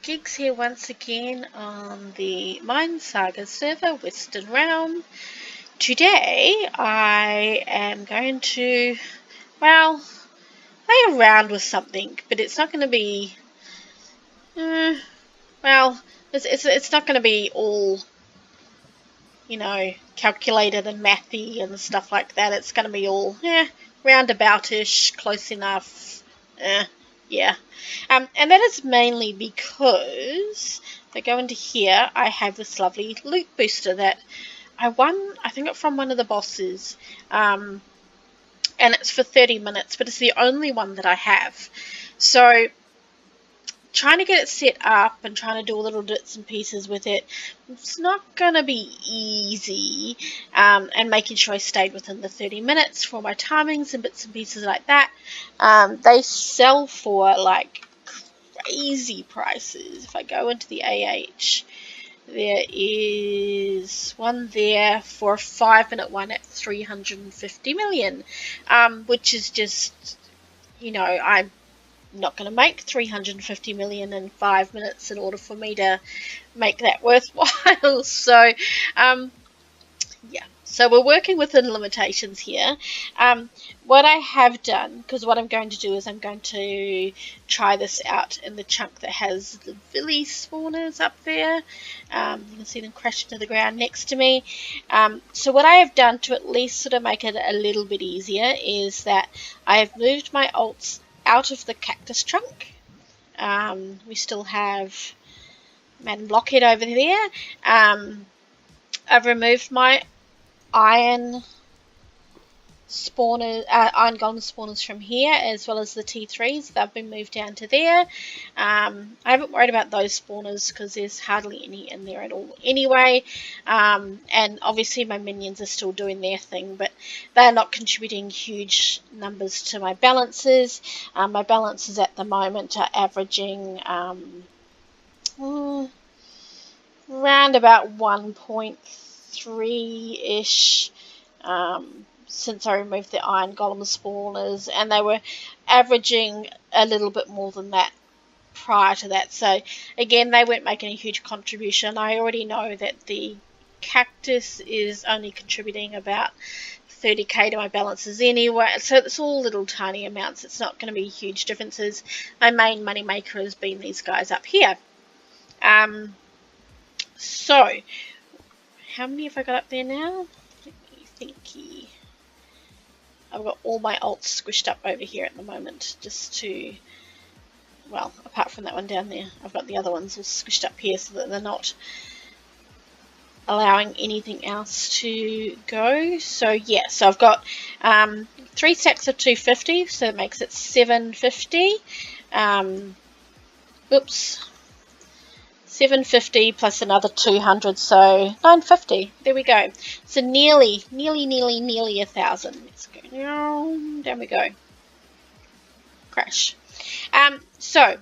Gigs here once again on the MineSaga server, Western Realm. Today I am going to, well, play around with something, but it's not going to be, it's not going to be all, calculated and mathy and stuff like that. It's going to be all, roundaboutish, close enough, yeah. And that is mainly because if I go into here, I have this lovely loot booster that I won, I think, from one of the bosses. And it's for 30 minutes, but it's the only one that I have. So trying to get it set up and trying to do little bits and pieces with it, it's not going to be easy, and making sure I stayed within the 30 minutes for my timings and bits and pieces like that. They sell for like crazy prices. If I go into the AH, there is one there for a 5-minute one at 350 million, which is just, I'm not going to make 350 million in 5 minutes in order for me to make that worthwhile. So so we're working within limitations here. What I have done, because what I'm going to do is I'm going to try this out in the chunk that has the Villi spawners up there. You can see them crash into the ground next to me. So what I have done to at least sort of make it a little bit easier is that I have moved my alts out of the cactus trunk. We still have Madam Blockhead over there. I've removed my iron spawners, iron golem spawners from here, as well as the T3s. They've been moved down to there. I haven't worried about those spawners because there's hardly any in there at all anyway. And obviously my minions are still doing their thing, but they're not contributing huge numbers to my balances. My balances at the moment are averaging around about 1.3-ish since I removed the iron golem spawners, and they were averaging a little bit more than that prior to that. So again, they weren't making a huge contribution. I already know that the cactus is only contributing about 30k to my balances anyway, so it's all little tiny amounts. It's not going to be huge differences. My main money maker has been these guys up here. So how many have I got up there now? Let me thinky. I've got all my alts squished up over here at the moment, just to, well, apart from that one down there, I've got the other ones all squished up here so that they're not allowing anything else to go. So yeah, so I've got 3 stacks of 250, so it makes it 750. 750 plus another 200, so 950. There we go. So nearly 1,000. Let's go down. Down we go. Crash. So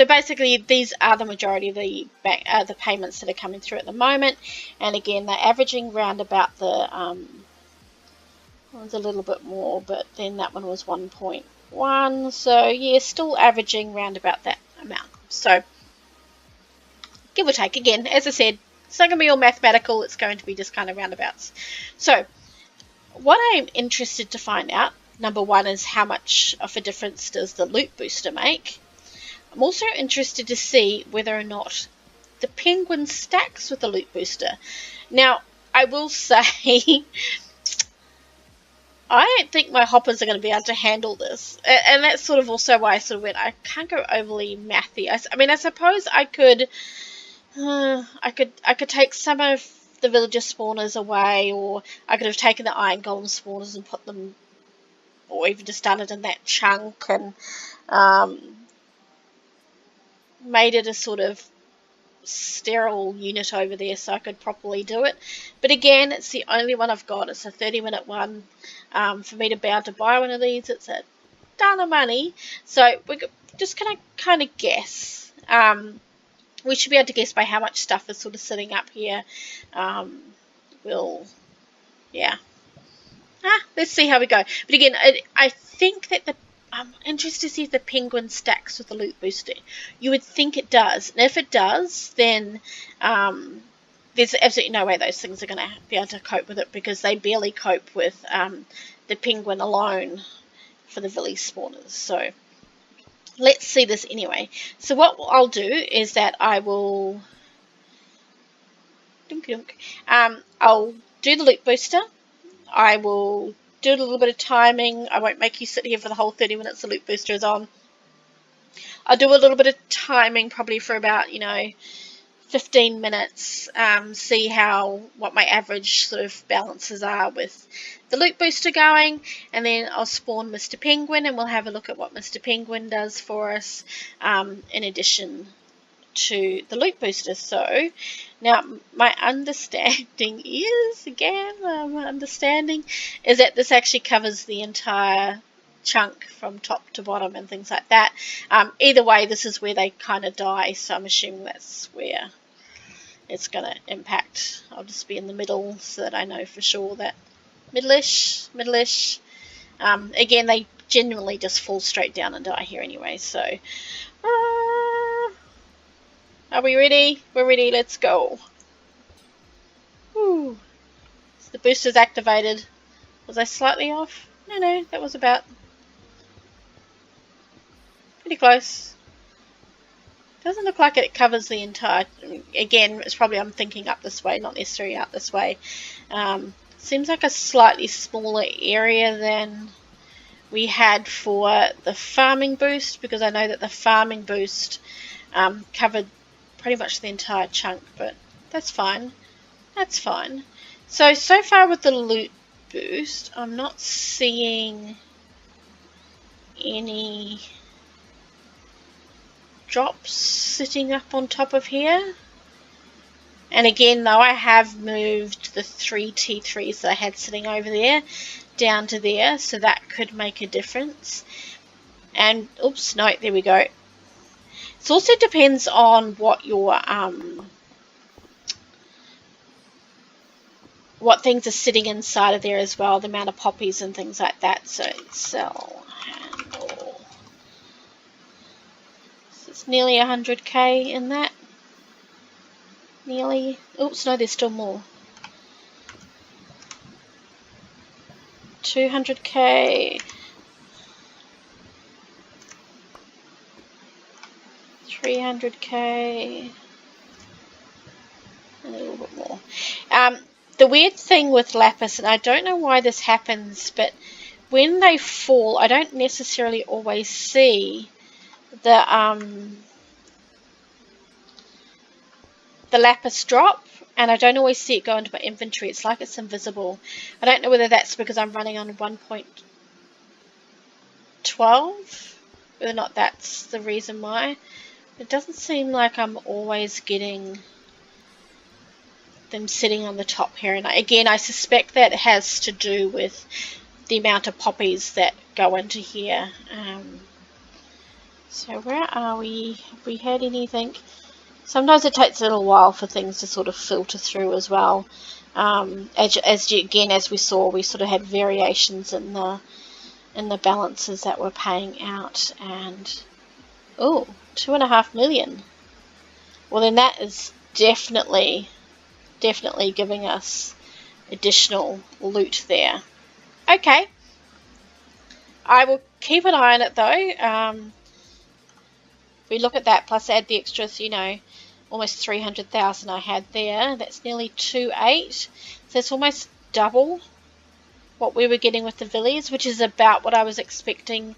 basically these are the majority of the payments that are coming through at the moment, and again they're averaging round about the one's a little bit more, but then that one was 1.1. So yeah, still averaging round about that amount. So give or take, again, as I said, it's not going to be all mathematical, it's going to be just kind of roundabouts. So what I'm interested to find out, number one, is how much of a difference does the loot booster make. I'm also interested to see whether or not the penguin stacks with the loot booster. Now, I will say I don't think my hoppers are going to be able to handle this, and that's sort of also why I sort of went, I can't go overly mathy. I mean, I suppose I could take some of the villager spawners away, or I could have taken the iron golem spawners and put them, or even just done it in that chunk and made it a sort of sterile unit over there so I could properly do it. But again, it's the only one I've got. It's a 30-minute one. For me to be able to buy one of these, it's a ton of money. So we're just going to kind of guess. We should be able to guess by how much stuff is sort of sitting up here. Let's see how we go. But again, I think that the I'm interested to see if the penguin stacks with the loot booster. You would think it does. And if it does, then there's absolutely no way those things are going to be able to cope with it, because they barely cope with the penguin alone for the village spawners. So let's see this anyway. So what I'll do is that I will... I'll do the loot booster. I will do a little bit of timing. I won't make you sit here for the whole 30 minutes the loot booster is on. I'll do a little bit of timing, probably for about, 15 minutes, see what my average sort of balances are with the loot booster going, and then I'll spawn Mr. Penguin, and we'll have a look at what Mr. Penguin does for us, in addition to the loot booster. So now my understanding is that this actually covers the entire chunk from top to bottom and things like that. Either way, this is where they kind of die, so I'm assuming that's where it's going to impact. I'll just be in the middle so that I know for sure that middle-ish. Again, they generally just fall straight down and die here anyway, so are we ready? We're ready, let's go. Woo. So the booster's activated. Was I slightly off? No, that was about pretty close. Doesn't look like it covers the entire... Again, it's probably I'm thinking up this way, not necessarily out this way. Seems like a slightly smaller area than we had for the farming boost, because I know that the farming boost covered pretty much the entire chunk, but that's fine. That's fine. So far with the loot boost, I'm not seeing any drops sitting up on top of here. And again, though, I have moved the 3 T3s that I had sitting over there down to there, so that could make a difference. And oops, no, there we go. It also depends on what your what things are sitting inside of there as well, the amount of poppies and things like that. So sell handle. So it's nearly 100k in that. Nearly. Oops, no, there's still more. 200k. 300k. And a little bit more. The weird thing with lapis, and I don't know why this happens, but when they fall, I don't necessarily always see the lapis drop, and I don't always see it go into my inventory. It's like it's invisible. I don't know whether that's because I'm running on 1.12, whether or not that's the reason why. It doesn't seem like I'm always getting them sitting on the top here, and again, I suspect that has to do with the amount of poppies that go into here. So where are we? Have we had anything? Sometimes it takes a little while for things to sort of filter through as well. As we saw, we sort of had variations in the balances that were paying out, and 2.5 million. Well, then that is definitely giving us additional loot there. Okay, I will keep an eye on it though. We look at that plus add the extras, almost 300,000 I had there. That's nearly 2.8. So it's almost double what we were getting with the villies, which is about what I was expecting,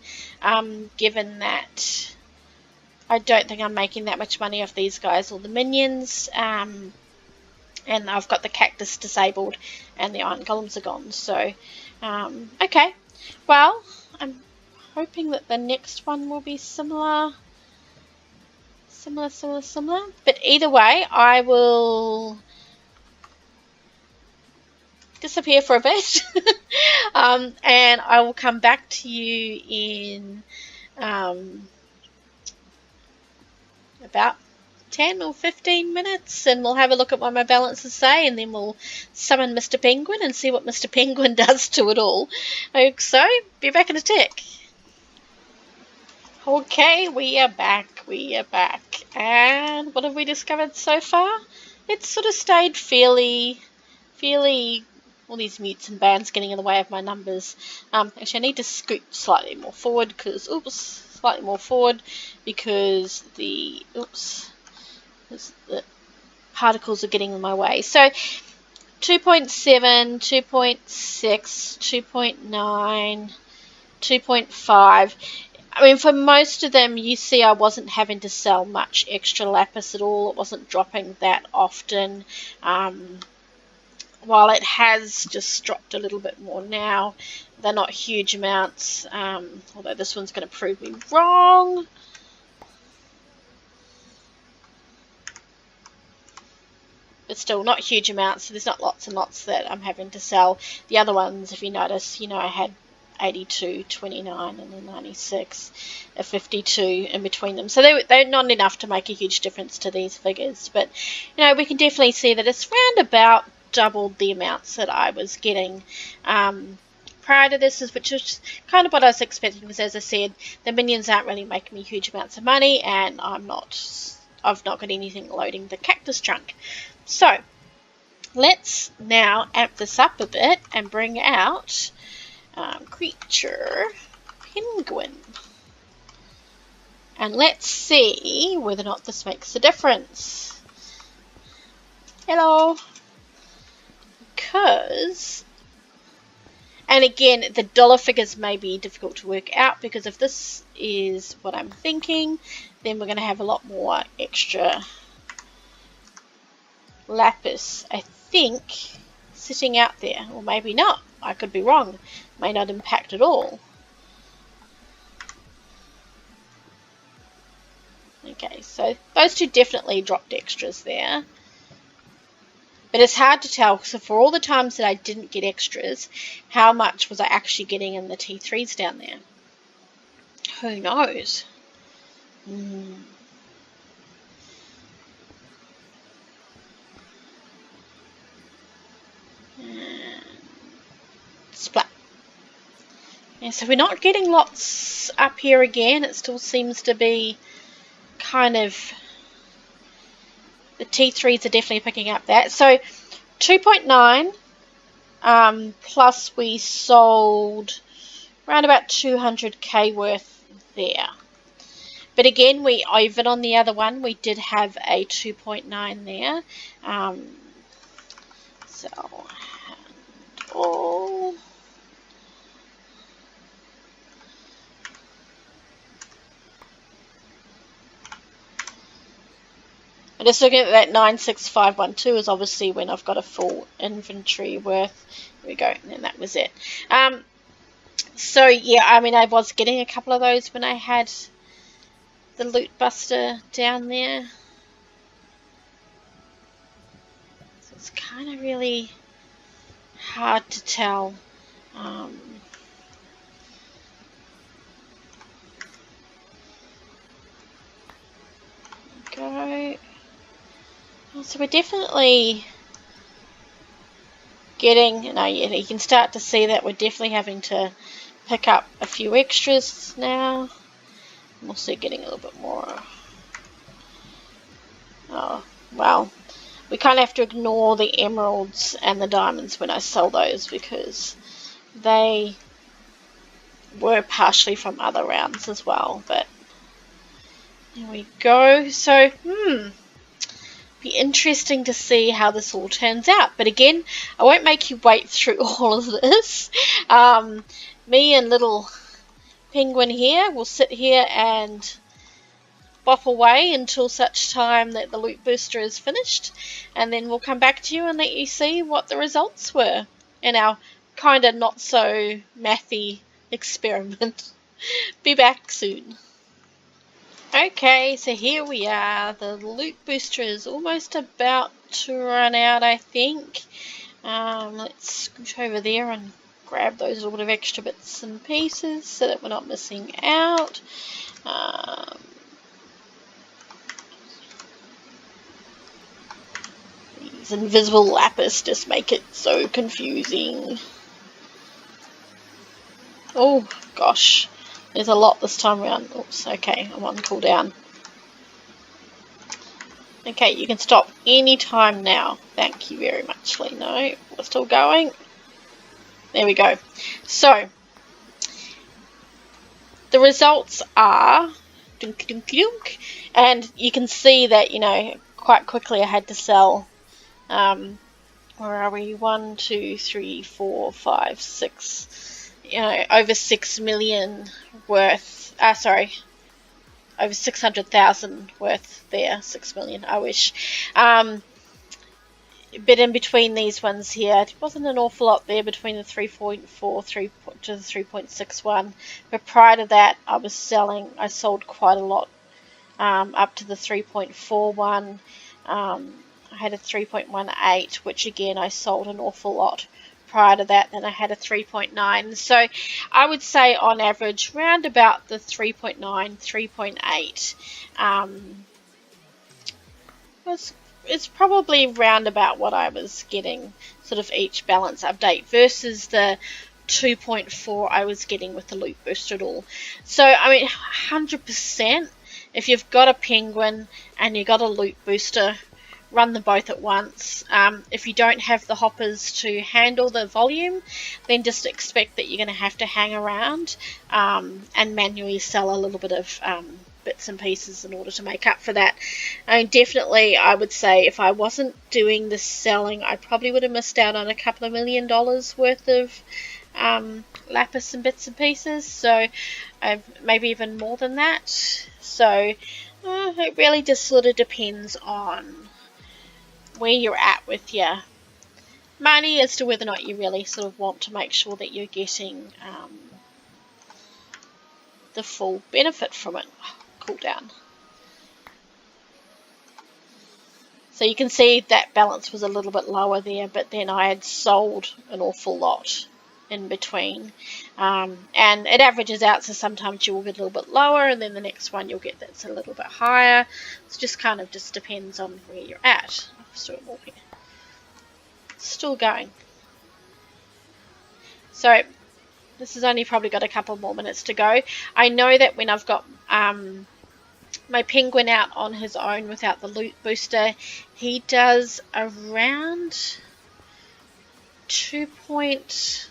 given that I don't think I'm making that much money off these guys or the minions. And I've got the cactus disabled and the iron golems are gone. So, okay. Well, I'm hoping that the next one will be similar. But either way, I will disappear for a bit. And I will come back to you in about 10 or 15 minutes, and we'll have a look at what my balances say, and then we'll summon Mr. Penguin and see what Mr. Penguin does to it all. So, be back in a tick. Okay, we are back, and what have we discovered so far? It's sort of stayed fairly, all these mutes and bands getting in the way of my numbers. Actually I need to scoot slightly more forward, because, the particles are getting in my way. So, 2.7, 2.6, 2.9, 2.5. I mean, for most of them, you see I wasn't having to sell much extra lapis at all. It wasn't dropping that often. While it has just dropped a little bit more now, they're not huge amounts, although this one's going to prove me wrong. But still, not huge amounts, so there's not lots and lots that I'm having to sell. The other ones, if you notice, I had 82, 29, and then 96, a 52 in between them. So they're not enough to make a huge difference to these figures. But, we can definitely see that it's round about doubled the amounts that I was getting prior to this, which is kind of what I was expecting, because as I said, the minions aren't really making me huge amounts of money, and I've not got anything loading the cactus trunk. So let's now amp this up a bit and bring out creature penguin, and let's see whether or not this makes a difference. Hello. Because, and again, the dollar figures may be difficult to work out, because if this is what I'm thinking, then we're going to have a lot more extra lapis, I think, sitting out there. Or maybe not. I could be wrong. May not impact at all. Okay, so those two definitely dropped extras there. But it's hard to tell, so for all the times that I didn't get extras, how much was I actually getting in the T3s down there? Who knows? Splat. Yeah, so we're not getting lots up here again. It still seems to be kind of, the T3s are definitely picking up that. So 2.9 plus we sold around about 200k worth there. But again, even on the other one, we did have a 2.9 there. So, all. I'm just looking at that 96512 is obviously when I've got a full inventory worth. Here we go, and then that was it. So yeah, I mean, I was getting a couple of those when I had the loot buster down there. So it's kind of really hard to tell. Go. So we're definitely getting, you can start to see that we're definitely having to pick up a few extras now. I'm also getting a little bit more. Oh, well, we kind of have to ignore the emeralds and the diamonds when I sell those, because they were partially from other rounds as well. But there we go. So, be interesting to see how this all turns out. But again, I won't make you wait through all of this. Me and little penguin here will sit here and bop away until such time that the loot booster is finished, and then we'll come back to you and let you see what the results were in our kind of not so mathy experiment. Be back soon. Okay, so here we are. The loot booster is almost about to run out, I think. Let's scoot over there and grab those little bit of extra bits and pieces so that we're not missing out. These invisible lapis just make it so confusing. Oh gosh, There's a lot this time around. Oops, okay, I'm on cooldown. Okay, you can stop any time now. Thank you very much, Lino. We're still going. There we go. So, the results are... Dunk, dunk, dunk, and you can see that, you know, quite quickly I had to sell... where are we? 1, 2, 3, 4, 5, 6. You know, over 6 million worth. Sorry, over 600,000 worth there. 6 million. I wish. But in between these ones here, it wasn't an awful lot there between the 3.43 to the 3.61. But prior to that, I sold quite a lot, up to the 3.41. I had a 3.18, which again I sold an awful lot prior to that. Then I had a 3.9. So I would say on average round about the 3.9, 3.8 it's probably round about what I was getting sort of each balance update versus the 2.4 I was getting with the loot booster at all. So I mean 100% if you've got a penguin and you've got a loot booster, run them both at once. If you don't have the hoppers to handle the volume, then just expect that you're going to have to hang around and manually sell a little bit of bits and pieces in order to make up for that. I mean, definitely I would say if I wasn't doing this selling, I probably would have missed out on a couple of $1 million worth of lapis and bits and pieces, so maybe even more than that. So it really just sort of depends on where you're at with your money as to whether or not you really sort of want to make sure that you're getting the full benefit from it. Cool down. So you can see that balance was a little bit lower there, but then I had sold an awful lot in between, and it averages out, so sometimes you will get a little bit lower and then the next one you'll get that's a little bit higher. It just kind of just depends on where you're at. Still going. So this has only probably got a couple more minutes to go. I know that when I've got my penguin out on his own without the loot booster, he does around 2.1,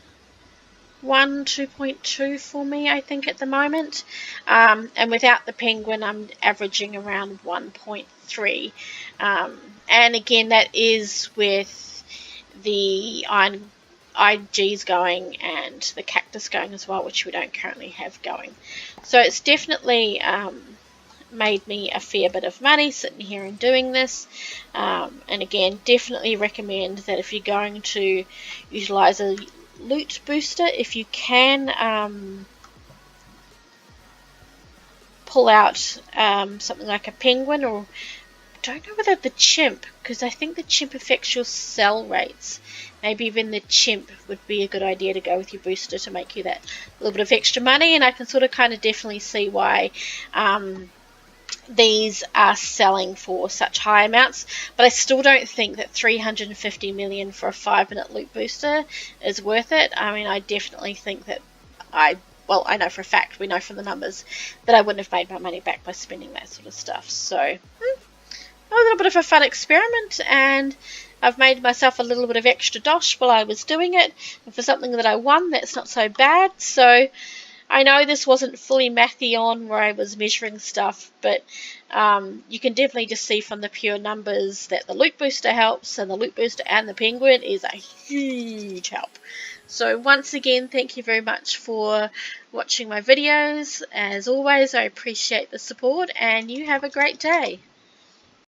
2.2 for me, I think, at the moment. And without the penguin, I'm averaging around 1.3. And again, that is with the IGs going and the cactus going as well, which we don't currently have going. So it's definitely made me a fair bit of money sitting here and doing this. And again, definitely recommend that if you're going to utilize a loot booster, if you can pull out something like a penguin, or don't know whether the chimp, because I think the chimp affects your sell rates. Maybe even the chimp would be a good idea to go with your booster to make you that little bit of extra money. And I can sort of kind of definitely see why these are selling for such high amounts, but I still don't think that 350 million for a 5-minute loot booster is worth it. I mean, I definitely think that I know for a fact, we know from the numbers, that I wouldn't have made my money back by spending that sort of stuff. So a little bit of a fun experiment, and I've made myself a little bit of extra dosh while I was doing it, and for something that I won, that's not so bad. So I know this wasn't fully mathy on where I was measuring stuff, but you can definitely just see from the pure numbers that the loot booster helps, and the loot booster and the penguin is a huge help. So once again, thank you very much for watching my videos. As always, I appreciate the support, and you have a great day.